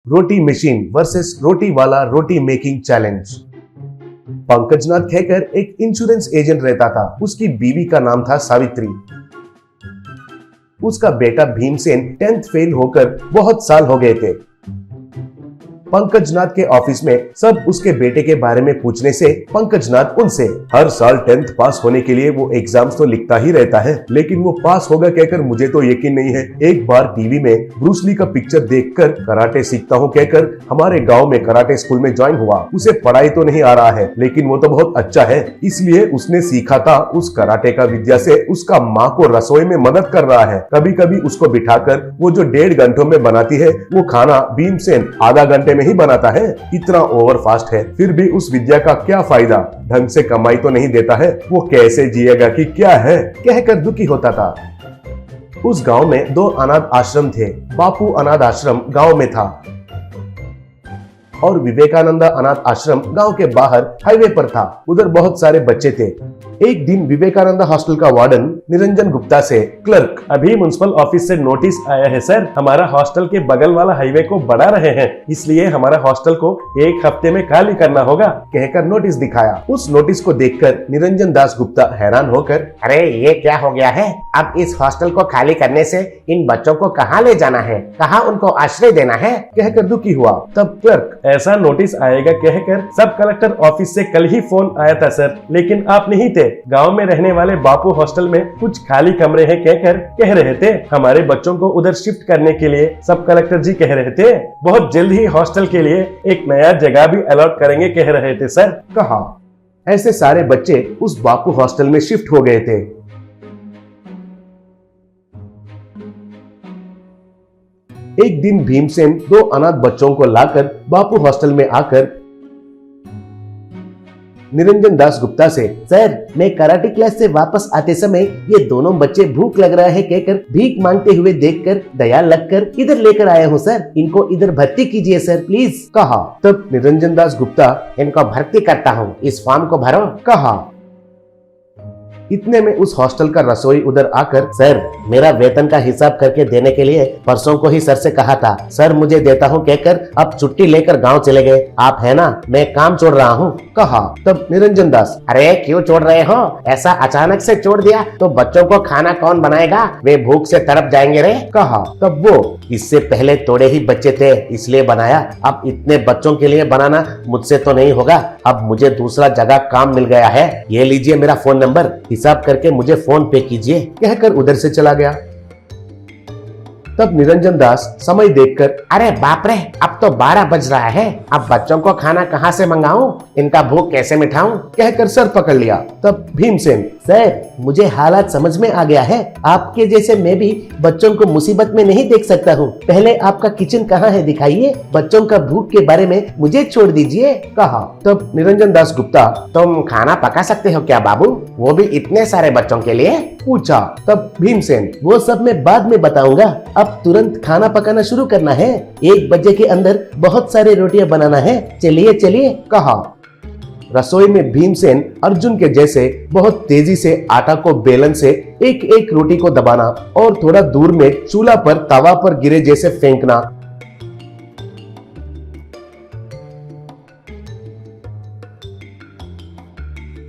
रोटी machine versus रोटी वाला रोटी making challenge. पंकजनाथ खेकर एक insurance agent रहता था। उसकी बीवी का नाम था सावित्री। उसका बेटा भीमसेन 10th फेल होकर बहुत साल हो गए थे। पंकजनाथ के ऑफिस में सब उसके बेटे के बारे में पूछने से पंकजनाथ उनसे हर साल 10th पास होने के लिए वो एग्जाम्स तो लिखता ही रहता है, लेकिन वो पास होगा कहकर मुझे तो यकीन नहीं है। एक बार टीवी में ब्रूस ली का पिक्चर देखकर कराटे सीखता हूँ कहकर हमारे गांव में कराटे स्कूल में ज्वाइन हुआ। उसे पढ़ाई तो नहीं आ रहा है, लेकिन वो तो बहुत अच्छा है, इसलिए उसने सीखा था। उस कराटे का विद्या से उसका माँ को रसोई में मदद कर रहा है। कभी कभी उसको बिठाकर वो जो 1.5 घंटों में बनाती है वो खाना भीमसेन आधा घंटे ही बनाता है। इतना ओवर फास्ट है, फिर भी उस विद्या का क्या फायदा, ढंग से कमाई तो नहीं देता है, वो कैसे जिएगा कि क्या है कहकर दुखी होता था। उस गांव में 2 अनाथ आश्रम थे। बापू अनाथ आश्रम गांव में था और विवेकानंद अनाथ आश्रम गांव के बाहर हाईवे पर था। उधर बहुत सारे बच्चे थे। एक दिन विवेकानंद हॉस्टल का वार्डन निरंजन गुप्ता से क्लर्क, अभी म्युनिसिपल ऑफिस से नोटिस आया है सर, हमारा हॉस्टल के बगल वाला हाईवे को बढ़ा रहे हैं, इसलिए हमारा हॉस्टल को 1 हफ्ते में खाली करना होगा कहकर नोटिस दिखाया। उस नोटिस को देखकर निरंजन दास गुप्ता हैरान होकर, अरे ये क्या हो गया है, अब इस हॉस्टल को खाली करने से इन बच्चों को कहाँ ले जाना है, कहाँ उनको आश्रय देना है कहकर दुखी हुआ। तब क्लर्क, ऐसा नोटिस आएगा कहकर सब कलेक्टर ऑफिस से कल ही फोन आया था सर, लेकिन आप नहीं थे। गांव में रहने वाले बापू हॉस्टल में कुछ खाली कमरे हैं कहकर कह रहे थे, हमारे बच्चों को उधर शिफ्ट करने के लिए सब कलेक्टर जी कह रहे थे। बहुत जल्द ही हॉस्टल के लिए एक नया जगह भी अलॉट करेंगे कह रहे थे सर। कहा ऐसे सारे बच्चे उस बापू हॉस्टल में शिफ्ट हो गए थे। एक दिन भीमसेन 2 अनाथ बच्चों को लाकर बापू हॉस्टल में आकर निरंजन दास गुप्ता से, सर मैं कराटे क्लास से वापस आते समय ये दोनों बच्चे भूख लग रहा है कहकर भीख मांगते हुए देखकर दया लगकर इधर लेकर आया हूँ सर, इनको इधर भर्ती कीजिए सर प्लीज कहा। तब निरंजन दास गुप्ता, इनको भर्ती करता हूँ, इस फॉर्म को भरो कहा। इतने में उस हॉस्टल का रसोई उधर आकर, सर मेरा वेतन का हिसाब करके देने के लिए परसों को ही सर से कहा था, सर मुझे देता हूँ कहकर अब छुट्टी लेकर गांव चले गए, आप है ना, मैं काम छोड़ रहा हूँ कहा। तब निरंजन दास, अरे क्यों छोड़ रहे हो, ऐसा अचानक से छोड़ दिया तो बच्चों को खाना कौन बनाएगा, वे भूख से तड़प जाएंगे रे कहा। तब वो, इससे पहले थोड़े ही बच्चे थे इसलिए बनाया, अब इतने बच्चों के लिए बनाना मुझसे तो नहीं होगा, अब मुझे दूसरा जगह काम मिल गया है, ये लीजिए मेरा फोन नंबर, हिसाब करके मुझे फोन पे कीजिए कहकर उधर से चला गया। तब निरंजन दास समय देखकर, अरे बाप रे, अब तो 12 बज रहा है, अब बच्चों को खाना कहाँ से मंगाऊं, इनका भूख कैसे मिटाऊं कहकर सर पकड़ लिया। तब भीमसेन, सर मुझे हालात समझ में आ गया है, आपके जैसे मैं भी बच्चों को मुसीबत में नहीं देख सकता हूँ, पहले आपका किचन कहाँ है दिखाइए, बच्चों का भूख के बारे में मुझे छोड़ दीजिए कहा। तब निरंजन दास गुप्ता, तुम खाना पका सकते हो क्या बाबू, वो भी इतने सारे बच्चों के लिए पूछा। तब भीमसेन, वो सब मैं बाद में बताऊंगा, अब तुरंत खाना पकाना शुरू करना है, 1 बजे के अंदर बहुत सारी रोटियां बनाना है, चलिए चलिए कहा। रसोई में भीमसेन अर्जुन के जैसे बहुत तेजी से आटा को बेलन से एक एक रोटी को दबाना और थोड़ा दूर में चूल्हा पर तवा पर गिरे जैसे फेंकना।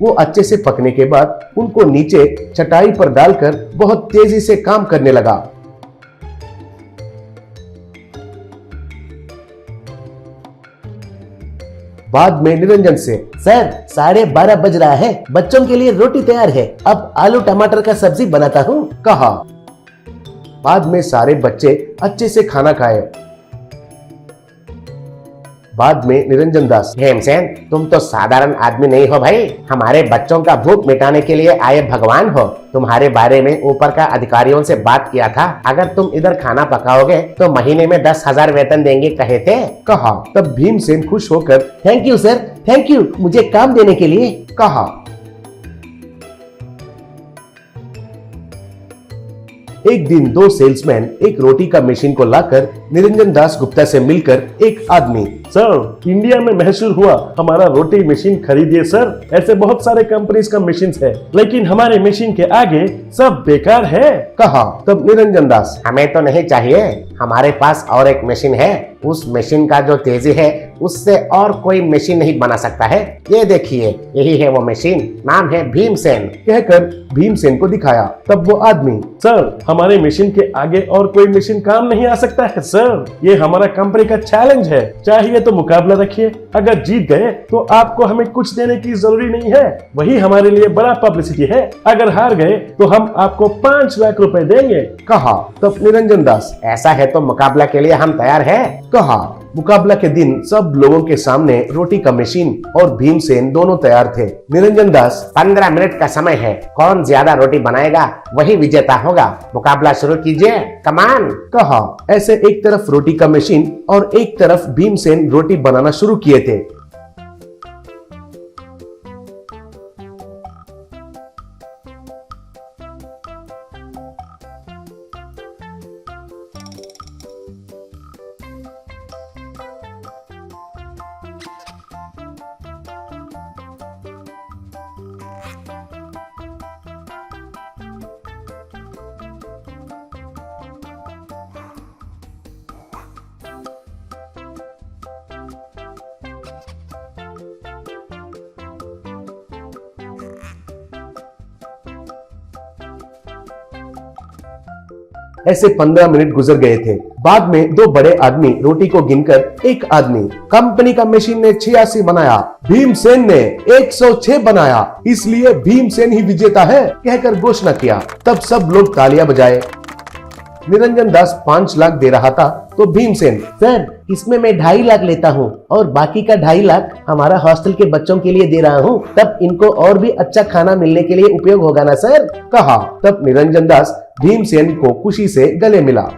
वो अच्छे से पकने के बाद उनको नीचे चटाई पर डालकर बहुत तेजी से काम करने लगा। बाद में निरंजन से, सर 12:30 बज रहा है, बच्चों के लिए रोटी तैयार है, अब आलू टमाटर का सब्जी बनाता हूँ कहा। बाद में सारे बच्चे अच्छे से खाना खाए। बाद में निरंजन दास, भीमसेन तुम तो साधारण आदमी नहीं हो भाई, हमारे बच्चों का भूख मिटाने के लिए आए भगवान हो, तुम्हारे बारे में ऊपर का अधिकारियों से बात किया था, अगर तुम इधर खाना पकाओगे तो महीने में 10,000 वेतन देंगे कहे थे कहा। तब भीमसेन खुश होकर, thank you sir, thank you मुझे काम देने के लिए कहा। एक दिन 2 सेल्समैन एक रोटी का मशीन को लाकर निरंजन दास गुप्ता से मिलकर, एक आदमी सर इंडिया में मशहूर हुआ हमारा रोटी मशीन खरीदिए सर। ऐसे बहुत सारे कंपनीज का मशीन है, लेकिन हमारे मशीन के आगे सब बेकार है। कहा। तब निरंजन दास, हमें तो नहीं चाहिए, हमारे पास और एक मशीन है, उस मशीन का जो तेजी है उससे और कोई मशीन नहीं बना सकता है। ये देखिए, यही है वो मशीन, नाम है भीमसेन। कहकर भीमसेन को दिखाया। तब वो आदमी, सर हमारे मशीन के आगे और कोई मशीन काम नहीं आ सकता है सर। ये हमारा कंपनी का चैलेंज है, चाहिए तो मुकाबला रखिए। अगर जीत गए तो आपको हमें कुछ देने की जरूरी नहीं है, वही हमारे लिए बड़ा पब्लिसिटी है। अगर हार गए तो हम आपको 5 लाख रुपए देंगे। कहा। तब निरंजन दास, ऐसा है तो मुकाबला के लिए हम तैयार हैं। कहा। मुकाबला के दिन सब लोगों के सामने रोटी का मशीन और भीमसेन दोनों तैयार थे। निरंजन दास, 15 मिनट का समय है, कौन ज्यादा रोटी बनाएगा वही विजेता होगा। मुकाबला शुरू कीजिए, कमान। कहा। ऐसे एक तरफ रोटी का मशीन और एक तरफ भीमसेन रोटी बनाना शुरू किए थे। ऐसे 15 मिनट गुजर गए थे। बाद में 2 बड़े आदमी रोटी को गिनकर एक आदमी, कंपनी का मशीन ने 86 बनाया, भीमसेन ने 106 बनाया, इसलिए भीमसेन ही विजेता है, कहकर घोषणा किया। तब सब लोग तालियां बजाए। निरंजन दास 5 लाख दे रहा था तो भीमसेन, सर इसमें मैं 2.5 लाख लेता हूँ और बाकी का 2.5 लाख हमारा हॉस्टल के बच्चों के लिए दे रहा हूँ, तब इनको और भी अच्छा खाना मिलने के लिए उपयोग होगा ना सर। कहा। तब निरंजन दास भीमसेन को खुशी से गले मिला।